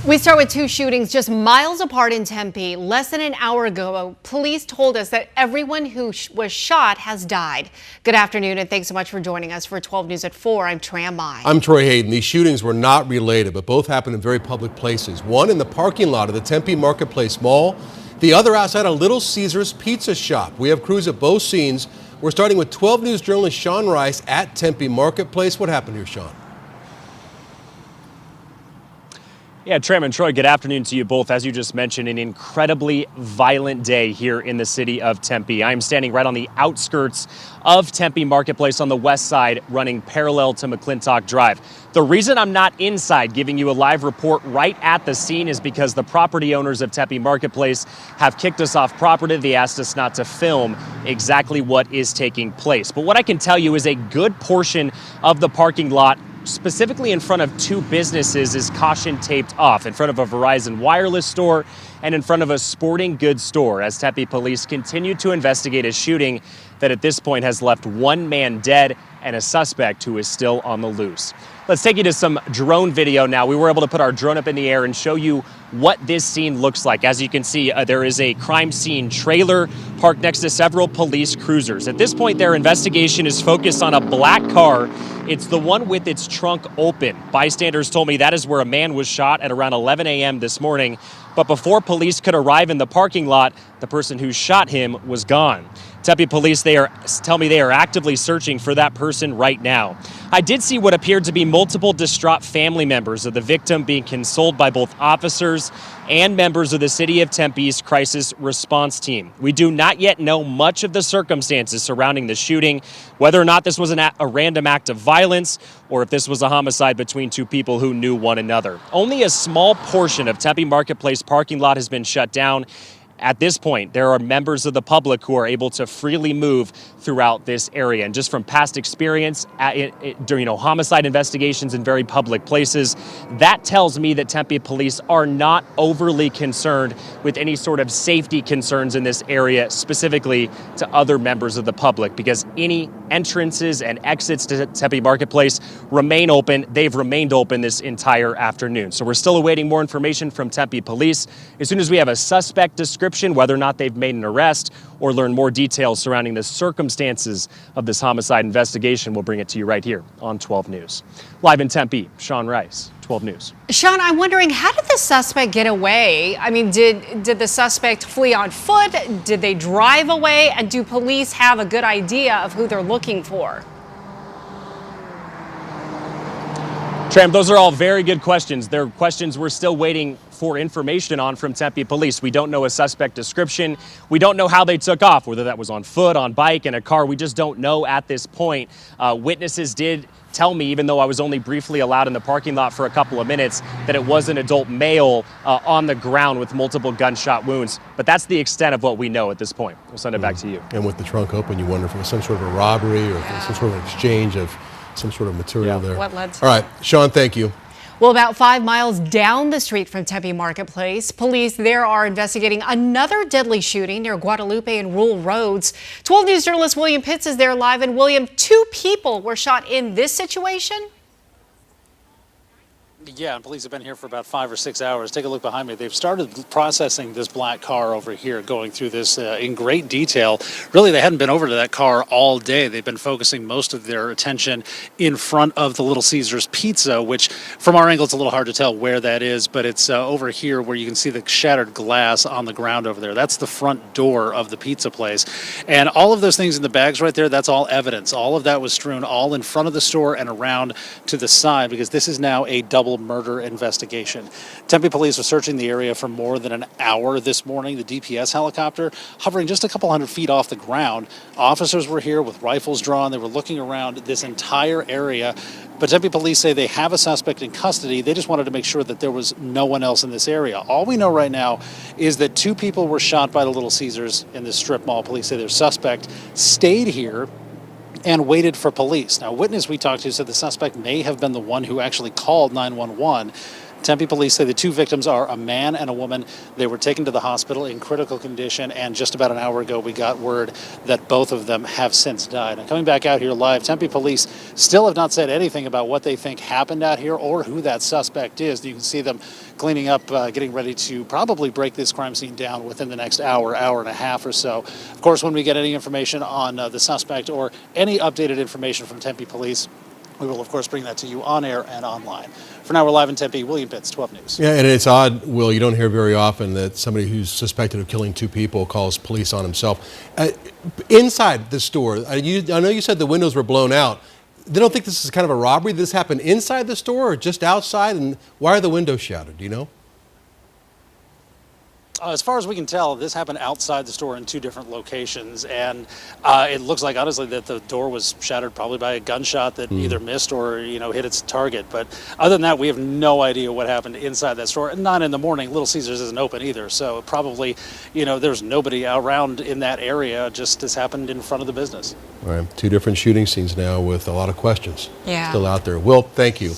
We start with two shootings just miles apart in Tempe. Less than an hour ago, police told us that everyone who was shot has died. Good afternoon, and thanks so much for joining us for 12 News at 4. I'm Tram Mai. I'm Troy Hayden. These shootings were not related, but both happened in very public places. One in the parking lot of the Tempe Marketplace Mall, the other outside a Little Caesars pizza shop. We have crews at both scenes. We're starting with 12 News journalist Sean Rice at Tempe Marketplace. What happened here, Sean? Yeah, Tram and Troy, good afternoon to you both. As you just mentioned, an incredibly violent day here in the city of Tempe. I'm standing right on the outskirts of Tempe Marketplace on the west side, running parallel to McClintock Drive. The reason I'm not inside giving you a live report right at the scene is because the property owners of Tempe Marketplace have kicked us off property. They asked us not to film exactly what is taking place. But what I can tell you is a good portion of the parking lot, specifically in front of two businesses, is caution taped off, in front of a Verizon wireless store and in front of a sporting goods store, as Tempe police continue to investigate a shooting that at this point has left one man dead and a suspect who is still on the loose. Let's take you to some drone video now. We were able to put our drone up in the air and show you what this scene looks like. As you can see, there is a crime scene trailer parked next to several police cruisers. At this point, their investigation is focused on a black car. It's the one with its trunk open. Bystanders told me that is where a man was shot at around 11 a.m. this morning. But before police could arrive in the parking lot, the person who shot him was gone. Tempe police tell me they are actively searching for that person right now. I did see what appeared to be multiple distraught family members of the victim being consoled by both officers and members of the City of Tempe's crisis response team. We do not yet know much of the circumstances surrounding the shooting, whether or not this was a random act of violence or if this was a homicide between two people who knew one another. Only a small portion of Tempe Marketplace parking lot has been shut down. At this point, there are members of the public who are able to freely move throughout this area. And just from past experience during homicide investigations in very public places, that tells me that Tempe police are not overly concerned with any sort of safety concerns in this area, specifically to other members of the public, because any entrances and exits to Tempe Marketplace remain open. They've remained open this entire afternoon. So we're still awaiting more information from Tempe police. As soon as we have a suspect description, whether or not they've made an arrest or learn more details surrounding the circumstances of this homicide investigation, we'll bring it to you right here on 12 News. Live in Tempe, Sean Rice, 12 News. Sean, I'm wondering, how did the suspect get away? I mean, did the suspect flee on foot? Did they drive away? And do police have a good idea of who they're looking for? Tram, those are all very good questions. They're questions we're still waiting for information on from Tempe police. We don't know a suspect description. We don't know how they took off, whether that was on foot, on bike, in a car. We just don't know at this point. Witnesses did tell me, even though I was only briefly allowed in the parking lot for a couple of minutes, that it was an adult male on the ground with multiple gunshot wounds. But that's the extent of what we know at this point. We'll send it back to you. And with the trunk open, you wonder if it was some sort of a robbery or some sort of exchange of some sort of material there. What led to All right, Sean, thank you. Well, about 5 miles down the street from Tempe Marketplace, police there are investigating another deadly shooting near Guadalupe and Rural Roads. 12 News journalist William Pitts is there live. And William, 2 people were shot in this situation? Yeah, and police have been here for about 5 or 6 hours. Take a look behind me. They've started processing this black car over here, going through this in great detail. Really, they hadn't been over to that car all day. They've been focusing most of their attention in front of the Little Caesars Pizza, which from our angle, it's a little hard to tell where that is, but it's over here where you can see the shattered glass on the ground over there. That's the front door of the pizza place. And all of those things in the bags right there, that's all evidence. All of that was strewn all in front of the store and around to the side, because this is now a double murder investigation. Tempe police are searching the area for more than an hour this morning. The DPS helicopter hovering just a couple hundred feet off the ground. Officers were here with rifles drawn. They were looking around this entire area. But Tempe police say they have a suspect in custody. They just wanted to make sure that there was no one else in this area. All we know right now is that 2 people were shot by the Little Caesars in this strip mall. Police say their suspect stayed here and waited for police. Now, a witness we talked to said the suspect may have been the one who actually called 911. Tempe police say the 2 victims are a man and a woman. They were taken to the hospital in critical condition, and just about an hour ago we got word that both of them have since died. And coming back out here live, Tempe police still have not said anything about what they think happened out here or who that suspect is. You can see them cleaning up, getting ready to probably break this crime scene down within the next hour, hour and a half or so. Of course, when we get any information on the suspect or any updated information from Tempe Police, we will, of course, bring that to you on air and online. For now, we're live in Tempe. William Pitts, 12 News. Yeah, and it's odd, Will, you don't hear very often that somebody who's suspected of killing 2 people calls police on himself. Inside the store, I know you said the windows were blown out. They don't think this is kind of a robbery? Did this happen inside the store or just outside? And why are the windows shattered? Do you know? As far as we can tell, this happened outside the store in 2 different locations, and it looks like, honestly, that the door was shattered probably by a gunshot that either missed or, hit its target. But other than that, we have no idea what happened inside that store. And not in the morning. Little Caesars isn't open either, so probably, there's nobody around in that area. Just this happened in front of the business. All right, 2 different shooting scenes now with a lot of questions Yeah. still out there. Will, thank you.